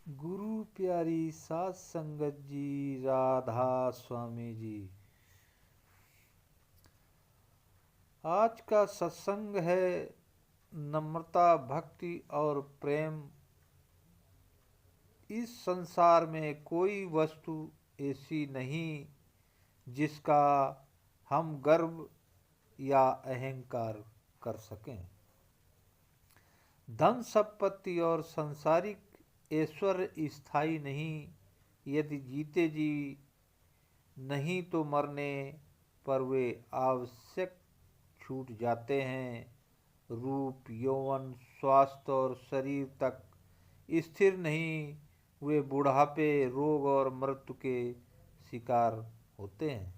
गुरु प्यारी सात संगत जी, राधा स्वामी जी। आज का सत्संग है नम्रता, भक्ति और प्रेम। इस संसार में कोई वस्तु ऐसी नहीं जिसका हम गर्व या अहंकार कर सकें। धन संपत्ति और सांसारिक ऐश्वर्य स्थायी नहीं। यदि जीते जी नहीं तो मरने पर वे आवश्यक छूट जाते हैं। रूप, यौवन, स्वास्थ्य और शरीर तक स्थिर नहीं, वे बुढ़ापे, रोग और मृत्यु के शिकार होते हैं।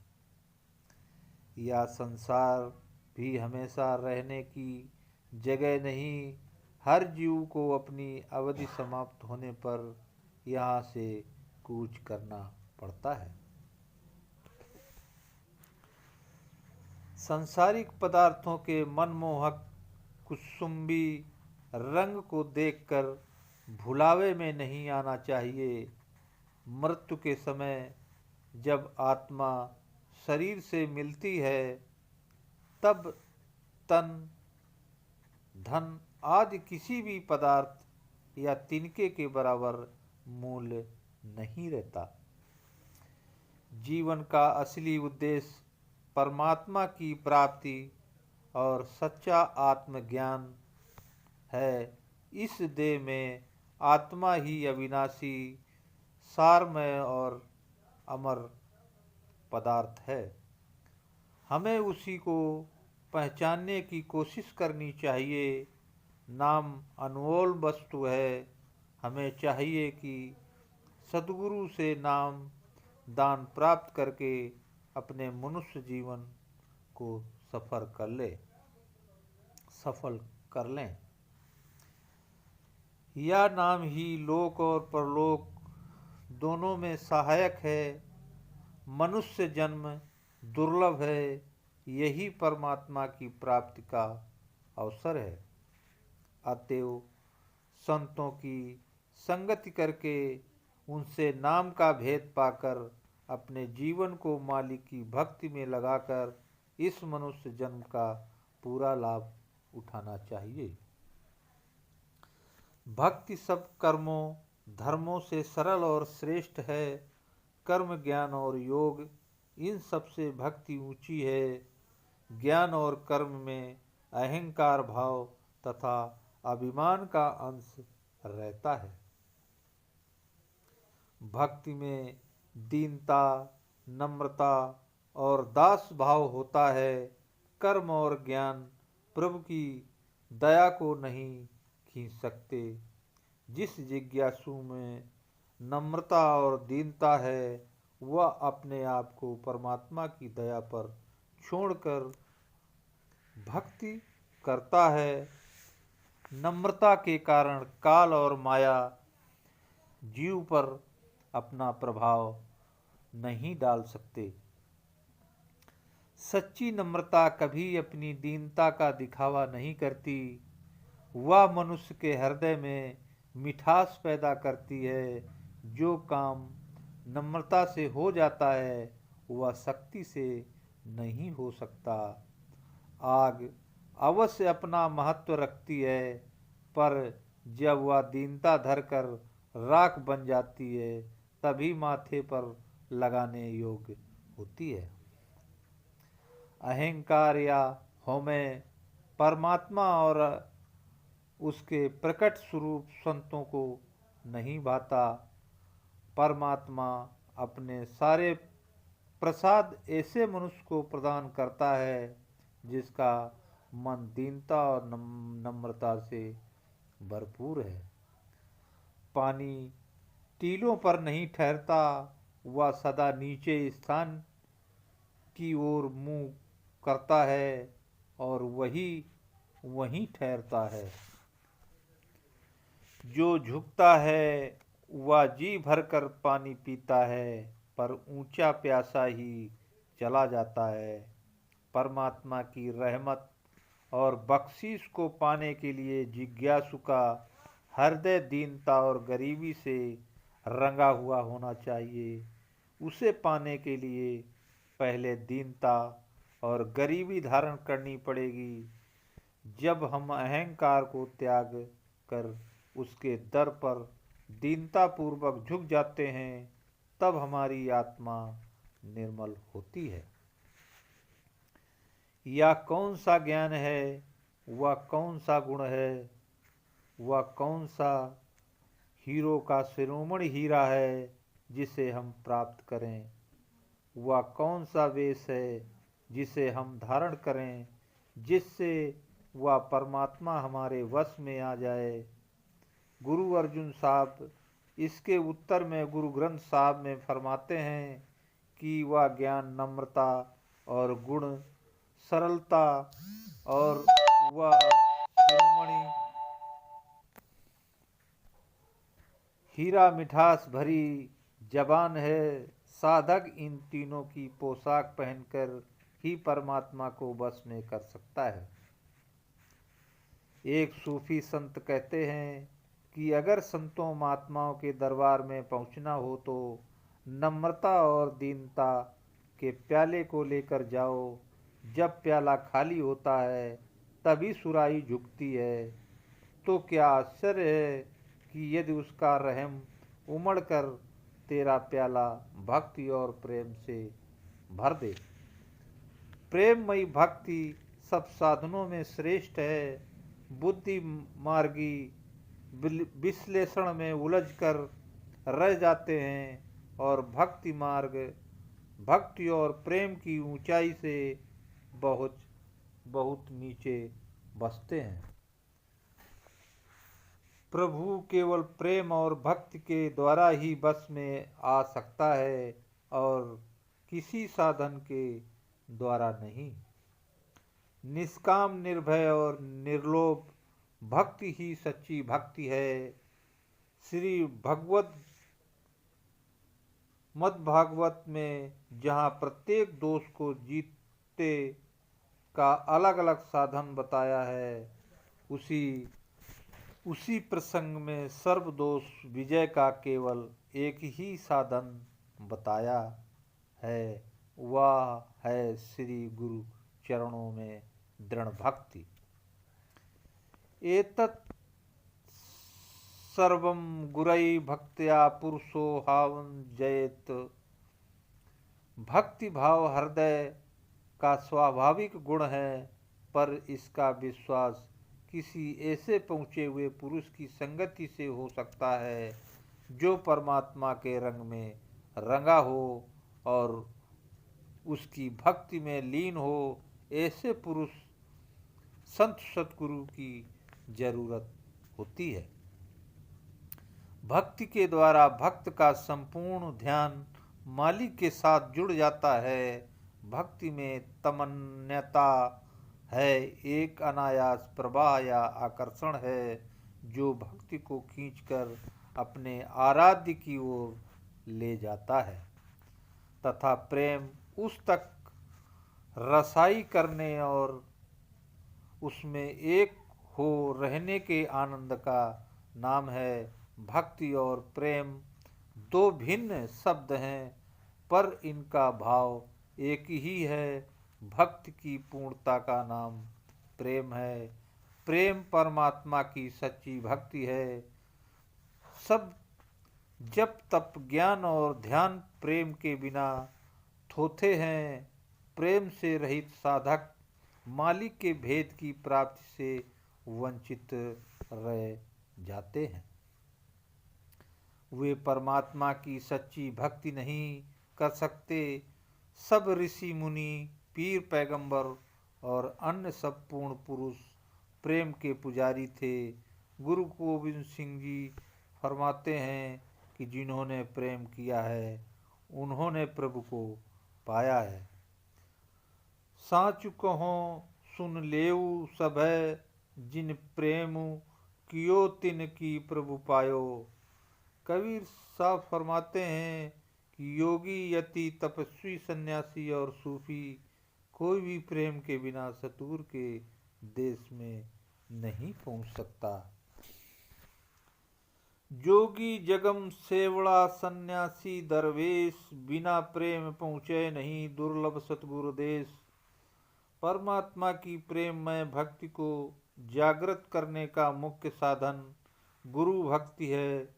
यह संसार भी हमेशा रहने की जगह नहीं। हर जीव को अपनी अवधि समाप्त होने पर यहाँ से कूच करना पड़ता है। सांसारिक पदार्थों के मनमोहक कुसुम्बी रंग को देखकर भुलावे में नहीं आना चाहिए। मृत्यु के समय जब आत्मा शरीर से मिलती है तब तन, धन आदि किसी भी पदार्थ या तिनके के बराबर मूल्य नहीं रहता। जीवन का असली उद्देश्य परमात्मा की प्राप्ति और सच्चा आत्मज्ञान है। इस देह में आत्मा ही अविनाशी, सारमय और अमर पदार्थ है। हमें उसी को पहचानने की कोशिश करनी चाहिए। नाम अनमोल वस्तु है। हमें चाहिए कि सद्गुरु से नाम दान प्राप्त करके अपने मनुष्य जीवन को सफल कर लें। यह नाम ही लोक और परलोक दोनों में सहायक है। मनुष्य जन्म दुर्लभ है। यही परमात्मा की प्राप्ति का अवसर है। अतएव संतों की संगति करके उनसे नाम का भेद पाकर अपने जीवन को मालिक की भक्ति में लगाकर इस मनुष्य जन्म का पूरा लाभ उठाना चाहिए। भक्ति सब कर्मों धर्मों से सरल और श्रेष्ठ है। कर्म, ज्ञान और योग, इन सब से भक्ति ऊंची है। ज्ञान और कर्म में अहंकार भाव तथा अभिमान का अंश रहता है। भक्ति में दीनता, नम्रता और दास भाव होता है। कर्म और ज्ञान प्रभु की दया को नहीं खींच सकते। जिस जिज्ञासु में नम्रता और दीनता है वह अपने आप को परमात्मा की दया पर छोड़कर भक्ति करता है। नम्रता के कारण काल और माया जीव पर अपना प्रभाव नहीं डाल सकते। सच्ची नम्रता कभी अपनी दीनता का दिखावा नहीं करती। वह मनुष्य के हृदय में मिठास पैदा करती है। जो काम नम्रता से हो जाता है वह शक्ति से नहीं हो सकता। आग अवश्य अपना महत्व रखती है, पर जब वह दीनता धरकर राख बन जाती है तभी माथे पर लगाने योग्य होती है। अहंकार या हौमें परमात्मा और उसके प्रकट स्वरूप संतों को नहीं भाता। परमात्मा अपने सारे प्रसाद ऐसे मनुष्य को प्रदान करता है जिसका मन दीनता और नम्रता से भरपूर है। पानी टीलों पर नहीं ठहरता, वह सदा नीचे स्थान की ओर मुंह करता है और वहीं ठहरता है। जो झुकता है वह जी भरकर पानी पीता है, पर ऊंचा प्यासा ही चला जाता है। परमात्मा की रहमत और बख्शीश को पाने के लिए जिज्ञासु का हृदय दीनता और गरीबी से रंगा हुआ होना चाहिए। उसे पाने के लिए पहले दीनता और गरीबी धारण करनी पड़ेगी। जब हम अहंकार को त्याग कर उसके दर पर दीनता पूर्वक झुक जाते हैं, तब हमारी आत्मा निर्मल होती है। या कौन सा ज्ञान है, वह कौन सा गुण है, वह कौन सा हीरो का शिरोमणि हीरा है जिसे हम प्राप्त करें, वह कौन सा वेश है जिसे हम धारण करें, जिससे वह परमात्मा हमारे वश में आ जाए। गुरु अर्जुन साहब इसके उत्तर में गुरु ग्रंथ साहब में फरमाते हैं कि वह ज्ञान नम्रता और गुण सरलता और वह शिरोमणि हीरा मिठास भरी जबान है। साधक इन तीनों की पोशाक पहनकर ही परमात्मा को वश में कर सकता है। एक सूफी संत कहते हैं कि अगर संतों महात्माओं के दरबार में पहुंचना हो तो नम्रता और दीनता के प्याले को लेकर जाओ। जब प्याला खाली होता है तभी सुराही झुकती है। तो क्या आश्चर्य है कि यदि उसका रहम उमड़कर तेरा प्याला भक्ति और प्रेम से भर दे। प्रेममयी भक्ति सब साधनों में श्रेष्ठ है। बुद्धि मार्गी विश्लेषण में उलझकर रह जाते हैं और भक्ति मार्ग भक्ति और प्रेम की ऊंचाई से बहुत बहुत नीचे बसते हैं। प्रभु केवल प्रेम और भक्ति के द्वारा ही बस में आ सकता है और किसी साधन के द्वारा नहीं। निष्काम निर्भय और निर्लोभ भक्ति ही सच्ची भक्ति है। श्री भगवत मद्भागवत में जहाँ प्रत्येक दोष को जीतने का अलग अलग साधन बताया है, उसी प्रसंग में सर्वदोष विजय का केवल एक ही साधन बताया है, वह है श्री गुरु चरणों में दृढ़ भक्ति। एतत् सर्वं गुरई भक्त्या पुरुषो हावं जयेत। भक्ति भाव हृदय का स्वाभाविक गुण है, पर इसका विश्वास किसी ऐसे पहुँचे हुए पुरुष की संगति से हो सकता है जो परमात्मा के रंग में रंगा हो और उसकी भक्ति में लीन हो। ऐसे पुरुष संत सतगुरु की जरूरत होती है। भक्ति के द्वारा भक्त का संपूर्ण ध्यान मालिक के साथ जुड़ जाता है। भक्ति में तमन्यता है, एक अनायास प्रवाह या आकर्षण है जो भक्ति को खींचकर अपने आराध्य की ओर ले जाता है, तथा प्रेम उस तक रसाई करने और उसमें एक हो रहने के आनंद का नाम है। भक्ति और प्रेम दो भिन्न शब्द हैं, पर इनका भाव एक ही है। भक्ति की पूर्णता का नाम प्रेम है। प्रेम परमात्मा की सच्ची भक्ति है। सब जप तप ज्ञान और ध्यान प्रेम के बिना थोथे हैं। प्रेम से रहित साधक मालिक के भेद की प्राप्ति से वंचित रह जाते हैं। वे परमात्मा की सच्ची भक्ति नहीं कर सकते। सब ऋषि मुनि पीर पैगंबर और अन्य सब पूर्ण पुरुष प्रेम के पुजारी थे। गुरु गोविंद सिंह जी फरमाते हैं कि जिन्होंने प्रेम किया है उन्होंने प्रभु को पाया है। साचु कहो सुन लेऊ सभय, जिन प्रेम कियो तिन की प्रभु पायो। कबीर साहब फरमाते हैं कि योगी यति तपस्वी सन्यासी और सूफी कोई भी प्रेम के बिना सतगुरु के देश में नहीं पहुंच सकता। जोगी जगम सेवड़ा सन्यासी दरवेश, बिना प्रेम पहुँचे नहीं दुर्लभ सतगुरु देश। परमात्मा की प्रेममय भक्ति को जागृत करने का मुख्य साधन गुरु भक्ति है।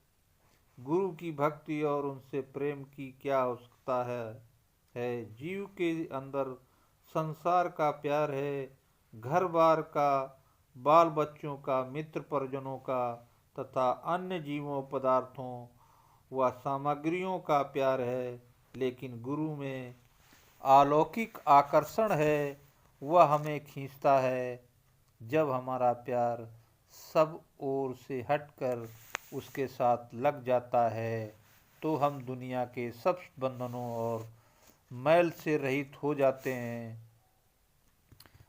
गुरु की भक्ति और उनसे प्रेम की क्या आवश्यकता है। जीव के अंदर संसार का प्यार है, घर बार का, बाल बच्चों का, मित्र परिजनों का तथा अन्य जीवों पदार्थों व सामग्रियों का प्यार है। लेकिन गुरु में अलौकिक आकर्षण है, वह हमें खींचता है। जब हमारा प्यार सब ओर से हटकर उसके साथ लग जाता है तो हम दुनिया के सब बंधनों और मैल से रहित हो जाते हैं।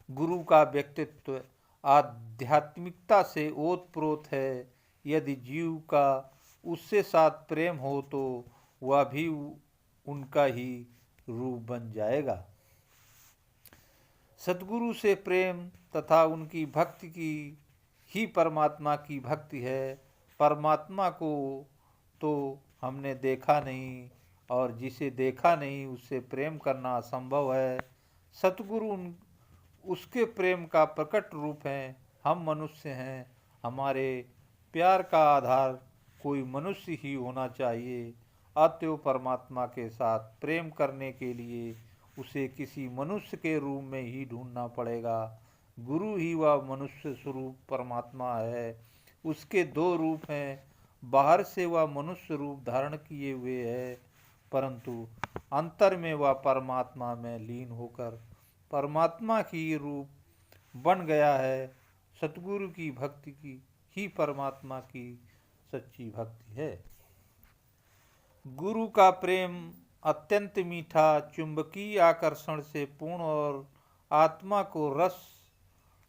गुरु का व्यक्तित्व आध्यात्मिकता से ओतप्रोत है। यदि जीव का उससे साथ प्रेम हो तो वह भी उनका ही रूप बन जाएगा। सद्गुरु से प्रेम तथा उनकी भक्ति की ही परमात्मा की भक्ति है। परमात्मा को तो हमने देखा नहीं और जिसे देखा नहीं उससे प्रेम करना असंभव है। सतगुरु उसके प्रेम का प्रकट रूप हैं। हम मनुष्य हैं, हमारे प्यार का आधार कोई मनुष्य ही होना चाहिए। अतएव परमात्मा के साथ प्रेम करने के लिए उसे किसी मनुष्य के रूप में ही ढूंढना पड़ेगा। गुरु ही वह मनुष्य स्वरूप परमात्मा है। उसके दो रूप हैं, बाहर से वह मनुष्य रूप धारण किए हुए है, परंतु अंतर में वह परमात्मा में लीन होकर परमात्मा की रूप बन गया है। सतगुरु की भक्ति की ही परमात्मा की सच्ची भक्ति है। गुरु का प्रेम अत्यंत मीठा, चुंबकीय आकर्षण से पूर्ण और आत्मा को रस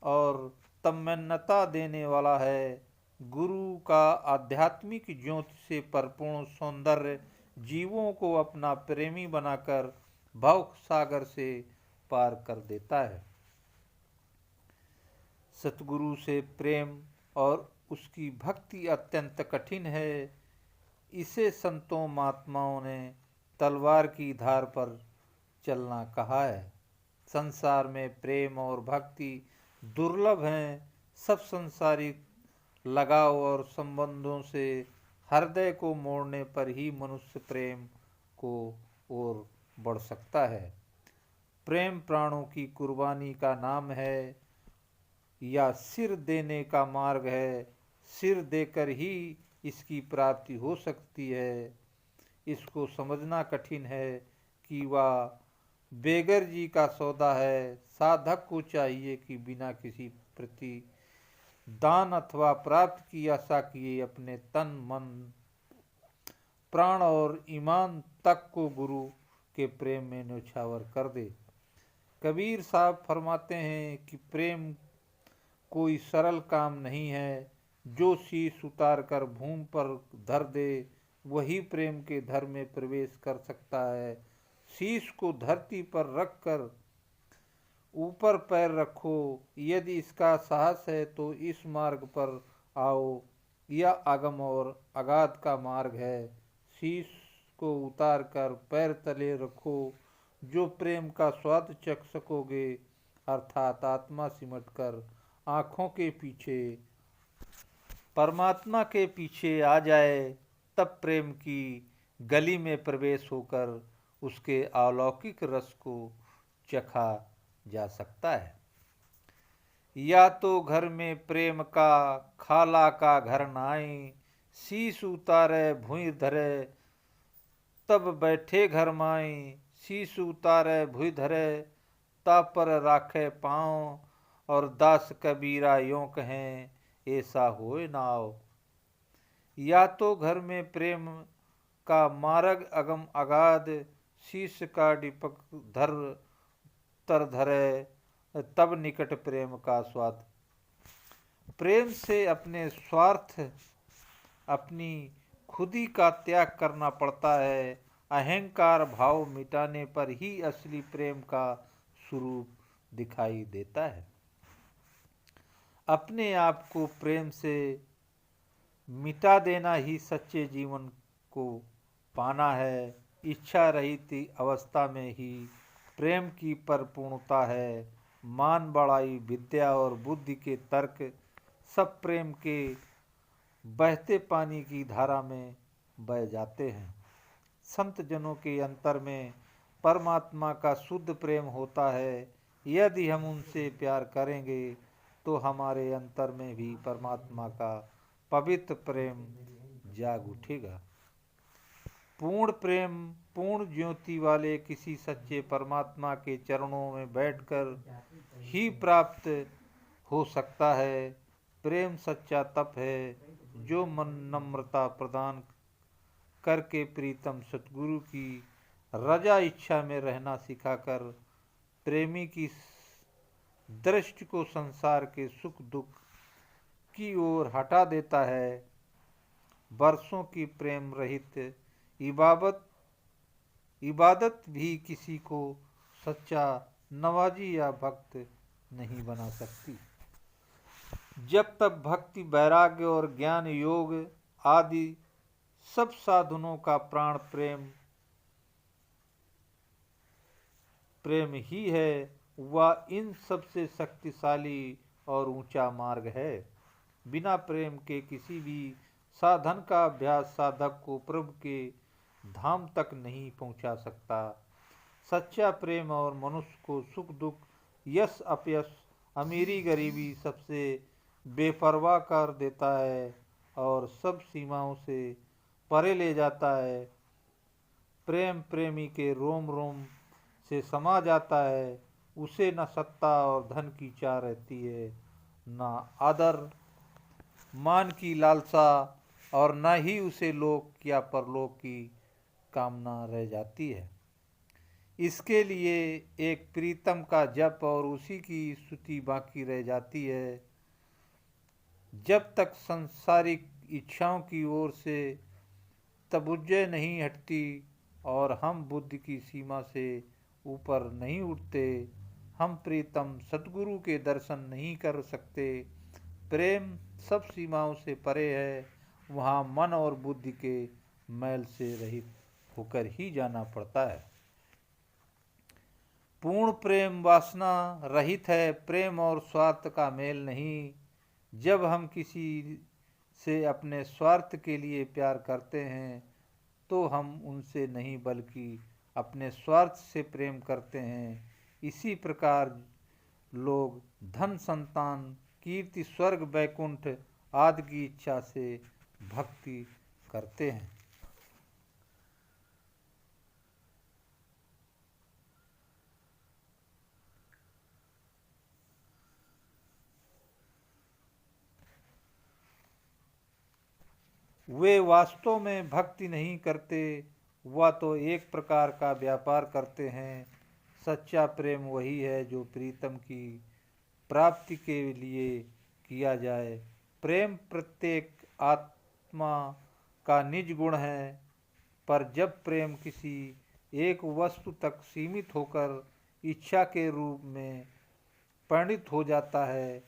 और तन्मयता देने वाला है। गुरु का आध्यात्मिक ज्योति से परिपूर्ण सौंदर्य जीवों को अपना प्रेमी बनाकर भव सागर से पार कर देता है। सतगुरु से प्रेम और उसकी भक्ति अत्यंत कठिन है। इसे संतों महात्माओं ने तलवार की धार पर चलना कहा है। संसार में प्रेम और भक्ति दुर्लभ हैं। सब संसारिक लगाव और संबंधों से हृदय को मोड़ने पर ही मनुष्य प्रेम को ओर बढ़ सकता है। प्रेम प्राणों की कुर्बानी का नाम है या सिर देने का मार्ग है। सिर देकर ही इसकी प्राप्ति हो सकती है। इसको समझना कठिन है कि वह बेगर जी का सौदा है। साधक को चाहिए कि बिना किसी प्रति दान अथवा प्राप्त की आशा किए अपने तन, मन, प्राण और ईमान तक को गुरु के प्रेम में न्यौछावर कर दे। कबीर साहब फरमाते हैं कि प्रेम कोई सरल काम नहीं है। जो शीश उतार कर भूमि पर धर दे वही प्रेम के धर में प्रवेश कर सकता है। शीश को धरती पर रख कर ऊपर पैर रखो। यदि इसका साहस है तो इस मार्ग पर आओ। यह अगम और अगाध का मार्ग है। शीश को उतार कर पैर तले रखो। जो प्रेम का स्वाद चख सकोगे, अर्थात आत्मा सिमट कर आँखों के पीछे परमात्मा के पीछे आ जाए, तब प्रेम की गली में प्रवेश होकर उसके अलौकिक रस को चखा जा सकता है। या तो घर में प्रेम का खाला का घर नाई, शीश उतारे भुई धरे तब बैठे घर माई। शीश उतारे भुई धरे तब पर राखे पाँव, और दास कबीरा यों कहें ऐसा होए नाव। या तो घर में प्रेम का मार्ग अगम अगाध, शीश का दीपक धर तर धरे तब निकट प्रेम का स्वाद। प्रेम से अपने स्वार्थ, अपनी खुदी का त्याग करना पड़ता है। अहंकार भाव मिटाने पर ही असली प्रेम का स्वरूप दिखाई देता है। अपने आप को प्रेम से मिटा देना ही सच्चे जीवन को पाना है। इच्छा रहित अवस्था में ही प्रेम की परिपूर्णता है। मान बढ़ाई विद्या और बुद्धि के तर्क सब प्रेम के बहते पानी की धारा में बह जाते हैं। संत जनों के अंतर में परमात्मा का शुद्ध प्रेम होता है। यदि हम उनसे प्यार करेंगे तो हमारे अंतर में भी परमात्मा का पवित्र प्रेम जाग उठेगा। पूर्ण प्रेम पूर्ण ज्योति वाले किसी सच्चे परमात्मा के चरणों में बैठकर ही प्राप्त हो सकता है। प्रेम सच्चा तप है जो मन नम्रता प्रदान करके प्रीतम सतगुरु की रजा इच्छा में रहना सिखाकर प्रेमी की दृष्टि को संसार के सुख दुख की ओर हटा देता है। वर्षों की प्रेम रहित इबादत भी किसी को सच्चा नवाजी या भक्त नहीं बना सकती। जब तक भक्ति वैराग्य और ज्ञान योग आदि सब साधनों का प्राण प्रेम ही है, वह इन सबसे शक्तिशाली और ऊंचा मार्ग है। बिना प्रेम के किसी भी साधन का अभ्यास साधक को प्रभु के धाम तक नहीं पहुंचा सकता। सच्चा प्रेम और मनुष्य को सुख दुख यश अपयश अमीरी गरीबी सबसे बेपरवाह कर देता है और सब सीमाओं से परे ले जाता है। प्रेम प्रेमी के रोम रोम से समा जाता है। उसे न सत्ता और धन की चाह रहती है, न आदर मान की लालसा, और न ही उसे लोक या परलोक की कामना रह जाती है। इसके लिए एक प्रीतम का जप और उसी की स्तुति बाकी रह जाती है। जब तक सांसारिक इच्छाओं की ओर से तवज्जो नहीं हटती और हम बुद्धि की सीमा से ऊपर नहीं उठते, हम प्रीतम सतगुरु के दर्शन नहीं कर सकते। प्रेम सब सीमाओं से परे है, वहाँ मन और बुद्धि के मैल से रहित होकर ही जाना पड़ता है। पूर्ण प्रेम वासना रहित है। प्रेम और स्वार्थ का मेल नहीं। जब हम किसी से अपने स्वार्थ के लिए प्यार करते हैं तो हम उनसे नहीं बल्कि अपने स्वार्थ से प्रेम करते हैं। इसी प्रकार लोग धन संतान कीर्ति स्वर्ग वैकुंठ आदि की इच्छा से भक्ति करते हैं। वे वास्तव में भक्ति नहीं करते, वह तो एक प्रकार का व्यापार करते हैं। सच्चा प्रेम वही है जो प्रीतम की प्राप्ति के लिए किया जाए। प्रेम प्रत्येक आत्मा का निज गुण है, पर जब प्रेम किसी एक वस्तु तक सीमित होकर इच्छा के रूप में परिणित हो जाता है,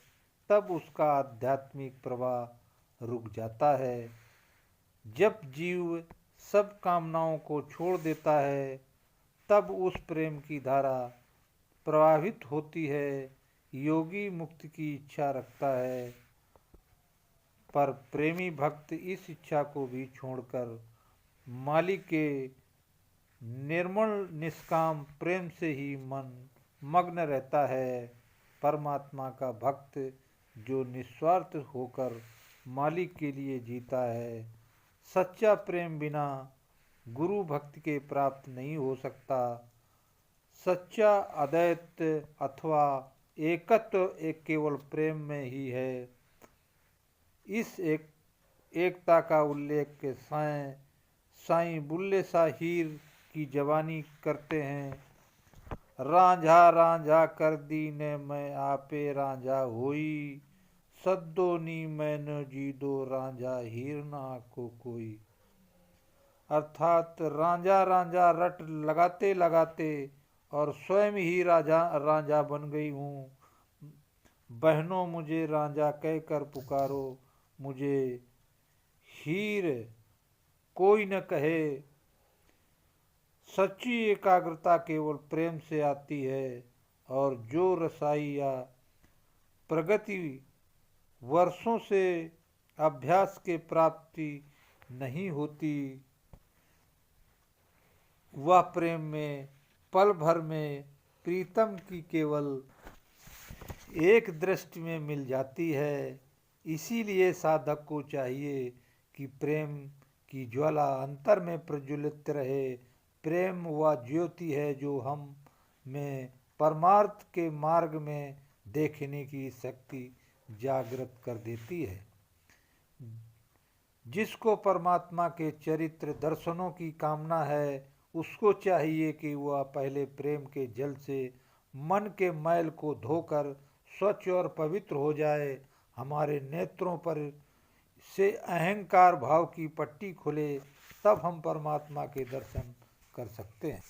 तब उसका आध्यात्मिक प्रवाह रुक जाता है। जब जीव सब कामनाओं को छोड़ देता है, तब उस प्रेम की धारा प्रवाहित होती है। योगी मुक्ति की इच्छा रखता है, पर प्रेमी भक्त इस इच्छा को भी छोड़कर मालिक के निर्मल निष्काम प्रेम से ही मन मग्न रहता है। परमात्मा का भक्त जो निस्वार्थ होकर मालिक के लिए जीता है। सच्चा प्रेम बिना गुरु भक्ति के प्राप्त नहीं हो सकता। सच्चा अद्वैत अथवा एकत्व एक केवल प्रेम में ही है। इस एकता का उल्लेख साईं बुल्ले शाह हीर की जवानी करते हैं। रांझा रांझा कर दीने मैं आपे रांझा होई, सद्दो नी मैंने जी दो रांझा हीर ना को कोई। अर्थात रांझा रांझा रट लगाते लगाते और स्वयं ही रांझा बन गई हूँ। बहनों मुझे रांझा कहकर पुकारो, मुझे धीर कोई न कहे। सच्ची एकाग्रता केवल प्रेम से आती है और जो रसाई या प्रगति वर्षों से अभ्यास के प्राप्ति नहीं होती, वह प्रेम में पल भर में प्रीतम की केवल एक दृष्टि में मिल जाती है। इसीलिए साधक को चाहिए कि प्रेम की ज्वाला अंतर में प्रज्वलित रहे। प्रेम वह ज्योति है जो हम में परमार्थ के मार्ग में देखने की शक्ति जागृत कर देती है। जिसको परमात्मा के चरित्र दर्शनों की कामना है, उसको चाहिए कि वह पहले प्रेम के जल से मन के मैल को धोकर स्वच्छ और पवित्र हो जाए। हमारे नेत्रों पर से अहंकार भाव की पट्टी खुले, तब हम परमात्मा के दर्शन कर सकते हैं।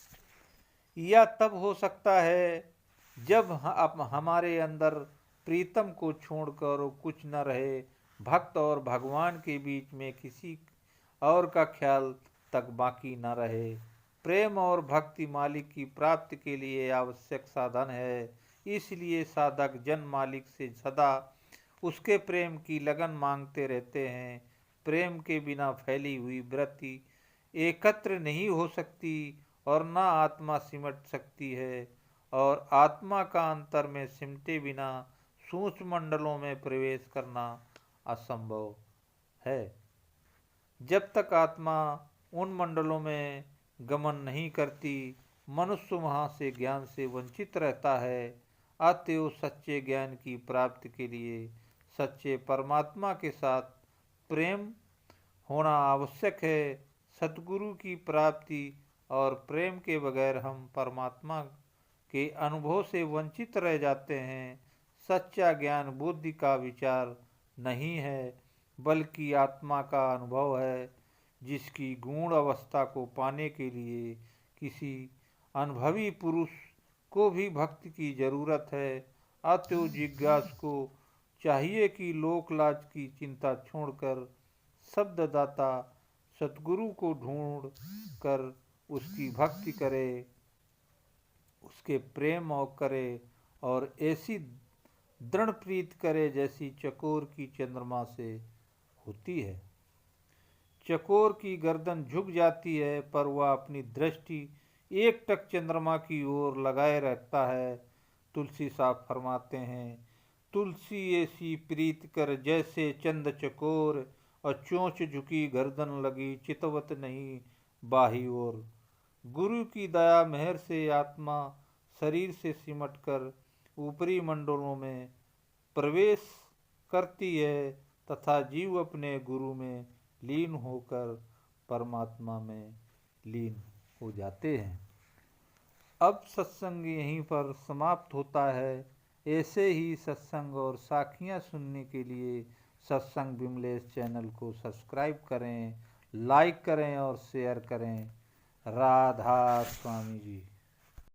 यह तब हो सकता है जब हमारे अंदर प्रीतम को छोड़कर कुछ न रहे। भक्त और भगवान के बीच में किसी और का ख्याल तक बाकी न रहे। प्रेम और भक्ति मालिक की प्राप्ति के लिए आवश्यक साधन है। इसलिए साधक जन मालिक से सदा उसके प्रेम की लगन मांगते रहते हैं। प्रेम के बिना फैली हुई वृत्ति एकत्र नहीं हो सकती और न आत्मा सिमट सकती है, और आत्मा का अंतर में सिमटे बिना सूक्ष्म मंडलों में प्रवेश करना असंभव है। जब तक आत्मा उन मंडलों में गमन नहीं करती, मनुष्य वहाँ से ज्ञान से वंचित रहता है। अतएव सच्चे ज्ञान की प्राप्ति के लिए सच्चे परमात्मा के साथ प्रेम होना आवश्यक है। सतगुरु की प्राप्ति और प्रेम के बगैर हम परमात्मा के अनुभव से वंचित रह जाते हैं। सच्चा ज्ञान बुद्धि का विचार नहीं है, बल्कि आत्मा का अनुभव है, जिसकी गूढ़ अवस्था को पाने के लिए किसी अनुभवी पुरुष को भी भक्ति की जरूरत है। अतएव जिज्ञासु को चाहिए कि लोक लाज की चिंता छोड़कर शब्ददाता सतगुरु को ढूंढ कर उसकी भक्ति करे, उसके प्रेम और करे और ऐसी दृढ़ प्रीत करे जैसी चकोर की चंद्रमा से होती है। चकोर की गर्दन झुक जाती है, पर वह अपनी दृष्टि एकटक चंद्रमा की ओर लगाए रखता है। तुलसी साहब फरमाते हैं, तुलसी ऐसी प्रीत कर जैसे चंद चकोर, और चोंच झुकी गर्दन लगी चितवत नहीं बाही ओर। गुरु की दया मेहर से आत्मा शरीर से सिमट कर ऊपरी मंडलों में प्रवेश करती है तथा जीव अपने गुरु में लीन होकर परमात्मा में लीन हो जाते हैं। अब सत्संग यहीं पर समाप्त होता है। ऐसे ही सत्संग और साखियाँ सुनने के लिए सत्संग विमलेश चैनल को सब्सक्राइब करें, लाइक करें और शेयर करें। राधा स्वामी जी।